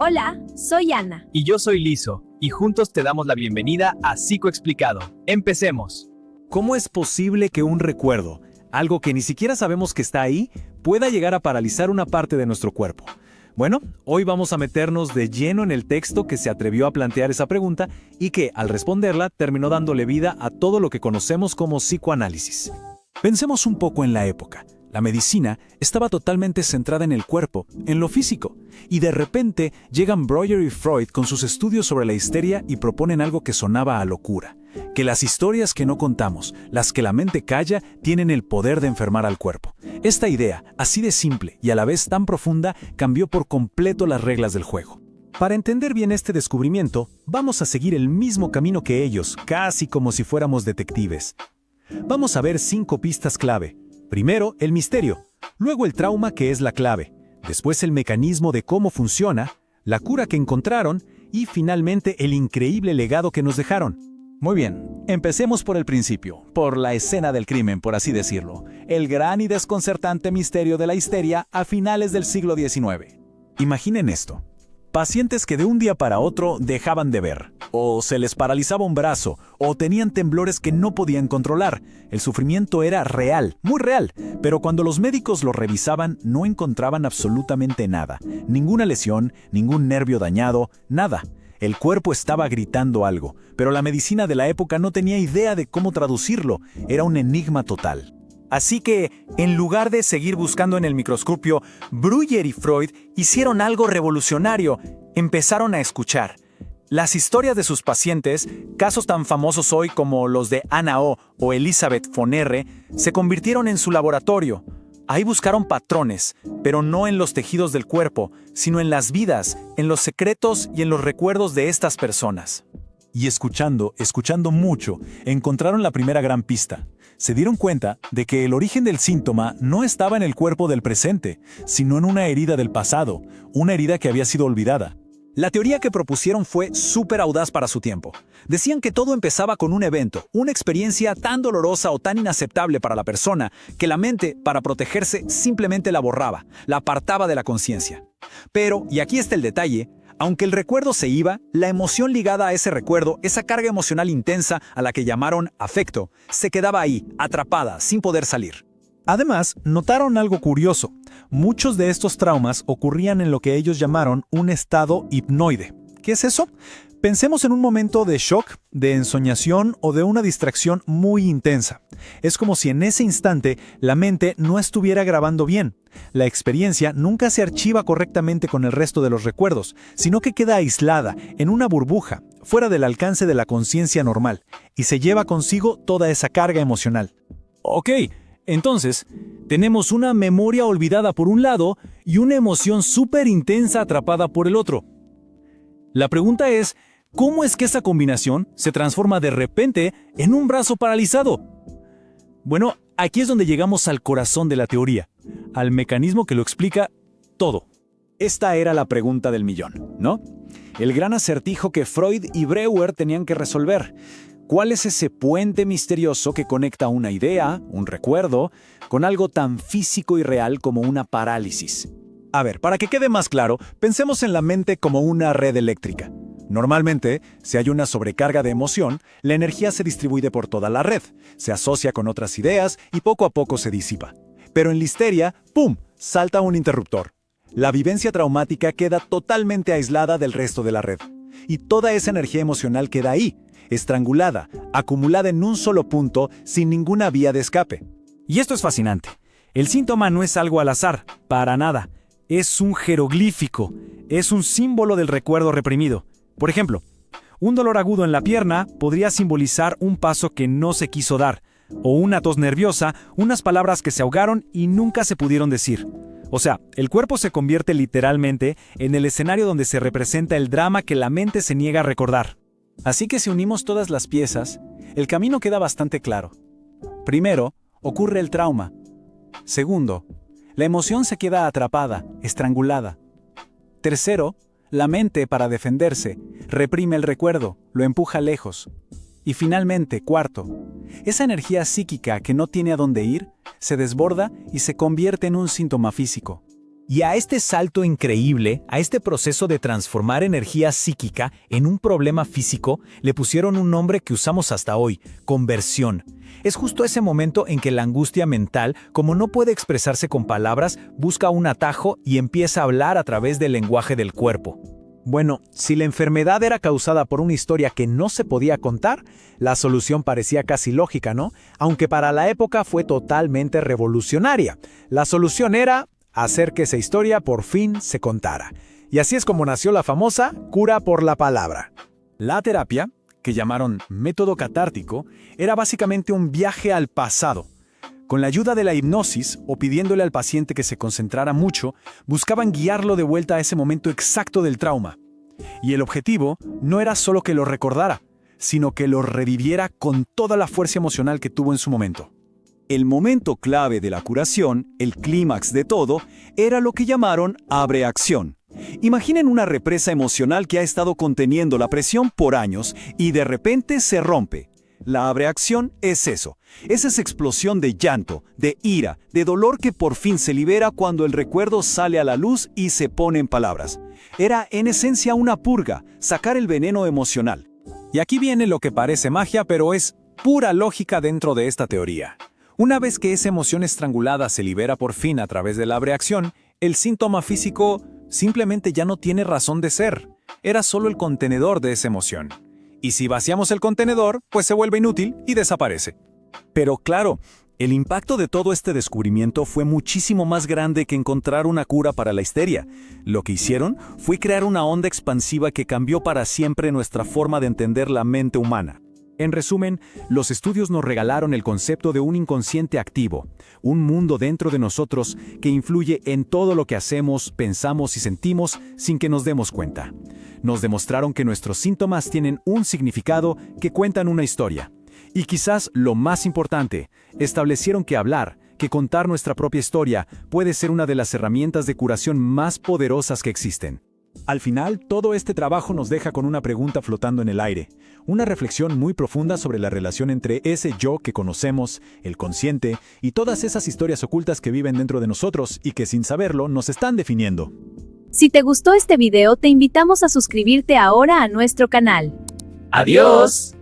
Hola, soy Ana. Y yo soy Lizo, y juntos te damos la bienvenida a Psicoexplicado. ¡Empecemos! ¿Cómo es posible que un recuerdo, algo que ni siquiera sabemos que está ahí, pueda llegar a paralizar una parte de nuestro cuerpo? Bueno, hoy vamos a meternos de lleno en el texto que se atrevió a plantear esa pregunta y que, al responderla, terminó dándole vida a todo lo que conocemos como psicoanálisis. Pensemos un poco en la época. La medicina estaba totalmente centrada en el cuerpo, en lo físico, y de repente llegan Breuer y Freud con sus estudios sobre la histeria y proponen algo que sonaba a locura: que las historias que no contamos, las que la mente calla, tienen el poder de enfermar al cuerpo. Esta idea, así de simple y a la vez tan profunda, cambió por completo las reglas del juego. Para entender bien este descubrimiento, vamos a seguir el mismo camino que ellos, casi como si fuéramos detectives. Vamos a ver 5 pistas clave. Primero, el misterio, luego el trauma, que es la clave, después el mecanismo de cómo funciona, la cura que encontraron y finalmente el increíble legado que nos dejaron. Muy bien, empecemos por el principio, por la escena del crimen, por así decirlo, el gran y desconcertante misterio de la histeria a finales del siglo XIX. Imaginen esto: pacientes que de un día para otro dejaban de ver, o se les paralizaba un brazo, o tenían temblores que no podían controlar. El sufrimiento era real, muy real, pero cuando los médicos lo revisaban no encontraban absolutamente nada. Ninguna lesión, ningún nervio dañado, nada. El cuerpo estaba gritando algo, pero la medicina de la época no tenía idea de cómo traducirlo. Era un enigma total. Así que, en lugar de seguir buscando en el microscopio, Breuer y Freud hicieron algo revolucionario. Empezaron a escuchar las historias de sus pacientes. Casos tan famosos hoy como los de Anna o Elizabeth von R. se convirtieron en su laboratorio. Ahí buscaron patrones, pero no en los tejidos del cuerpo, sino en las vidas, en los secretos y en los recuerdos de estas personas. Y escuchando mucho, encontraron la primera gran pista. Se dieron cuenta de que el origen del síntoma no estaba en el cuerpo del presente, sino en una herida del pasado, una herida que había sido olvidada. La teoría que propusieron fue súper audaz para su tiempo. Decían que todo empezaba con un evento, una experiencia tan dolorosa o tan inaceptable para la persona que la mente, para protegerse, simplemente la borraba, la apartaba de la conciencia. Pero, y aquí está el detalle, aunque el recuerdo se iba, la emoción ligada a ese recuerdo, esa carga emocional intensa a la que llamaron afecto, se quedaba ahí, atrapada, sin poder salir. Además, notaron algo curioso. Muchos de estos traumas ocurrían en lo que ellos llamaron un estado hipnoide. ¿Qué es eso? Pensemos en un momento de shock, de ensoñación o de una distracción muy intensa. Es como si en ese instante la mente no estuviera grabando bien. La experiencia nunca se archiva correctamente con el resto de los recuerdos, sino que queda aislada, en una burbuja, fuera del alcance de la conciencia normal, y se lleva consigo toda esa carga emocional. Ok, entonces, tenemos una memoria olvidada por un lado y una emoción súper intensa atrapada por el otro. La pregunta es, ¿cómo es que esa combinación se transforma de repente en un brazo paralizado? Bueno, aquí es donde llegamos al corazón de la teoría, al mecanismo que lo explica todo. Esta era la pregunta del millón, ¿no? El gran acertijo que Freud y Breuer tenían que resolver. ¿Cuál es ese puente misterioso que conecta una idea, un recuerdo, con algo tan físico y real como una parálisis? A ver, para que quede más claro, pensemos en la mente como una red eléctrica. Normalmente, si hay una sobrecarga de emoción, la energía se distribuye por toda la red, se asocia con otras ideas y poco a poco se disipa. Pero en la histeria, ¡pum!, salta un interruptor. La vivencia traumática queda totalmente aislada del resto de la red. Y toda esa energía emocional queda ahí, estrangulada, acumulada en un solo punto, sin ninguna vía de escape. Y esto es fascinante. El síntoma no es algo al azar, para nada. Es un jeroglífico, es un símbolo del recuerdo reprimido. Por ejemplo, un dolor agudo en la pierna podría simbolizar un paso que no se quiso dar, o una tos nerviosa, unas palabras que se ahogaron y nunca se pudieron decir. O sea, el cuerpo se convierte literalmente en el escenario donde se representa el drama que la mente se niega a recordar. Así que si unimos todas las piezas, el camino queda bastante claro. Primero, ocurre el trauma. Segundo, la emoción se queda atrapada, estrangulada. Tercero, la mente, para defenderse, reprime el recuerdo, lo empuja lejos. Y finalmente, cuarto, esa energía psíquica que no tiene a dónde ir, se desborda y se convierte en un síntoma físico. Y a este salto increíble, a este proceso de transformar energía psíquica en un problema físico, le pusieron un nombre que usamos hasta hoy: conversión. Es justo ese momento en que la angustia mental, como no puede expresarse con palabras, busca un atajo y empieza a hablar a través del lenguaje del cuerpo. Bueno, si la enfermedad era causada por una historia que no se podía contar, la solución parecía casi lógica, ¿no? Aunque para la época fue totalmente revolucionaria. La solución era hacer que esa historia por fin se contara. Y así es como nació la famosa cura por la palabra. La terapia, que llamaron método catártico, era básicamente un viaje al pasado. Con la ayuda de la hipnosis, o pidiéndole al paciente que se concentrara mucho, buscaban guiarlo de vuelta a ese momento exacto del trauma. Y el objetivo no era solo que lo recordara, sino que lo reviviera con toda la fuerza emocional que tuvo en su momento. El momento clave de la curación, el clímax de todo, era lo que llamaron abreacción. Imaginen una represa emocional que ha estado conteniendo la presión por años y de repente se rompe. La abreacción es eso, es esa explosión de llanto, de ira, de dolor que por fin se libera cuando el recuerdo sale a la luz y se pone en palabras. Era en esencia una purga, sacar el veneno emocional. Y aquí viene lo que parece magia, pero es pura lógica dentro de esta teoría. Una vez que esa emoción estrangulada se libera por fin a través de la abreacción, el síntoma físico simplemente ya no tiene razón de ser. Era solo el contenedor de esa emoción. Y si vaciamos el contenedor, pues se vuelve inútil y desaparece. Pero claro, el impacto de todo este descubrimiento fue muchísimo más grande que encontrar una cura para la histeria. Lo que hicieron fue crear una onda expansiva que cambió para siempre nuestra forma de entender la mente humana. En resumen, los estudios nos regalaron el concepto de un inconsciente activo, un mundo dentro de nosotros que influye en todo lo que hacemos, pensamos y sentimos sin que nos demos cuenta. Nos demostraron que nuestros síntomas tienen un significado, que cuentan una historia. Y quizás lo más importante, establecieron que hablar, que contar nuestra propia historia puede ser una de las herramientas de curación más poderosas que existen. Al final, todo este trabajo nos deja con una pregunta flotando en el aire, una reflexión muy profunda sobre la relación entre ese yo que conocemos, el consciente, y todas esas historias ocultas que viven dentro de nosotros y que sin saberlo nos están definiendo. Si te gustó este video, te invitamos a suscribirte ahora a nuestro canal. ¡Adiós!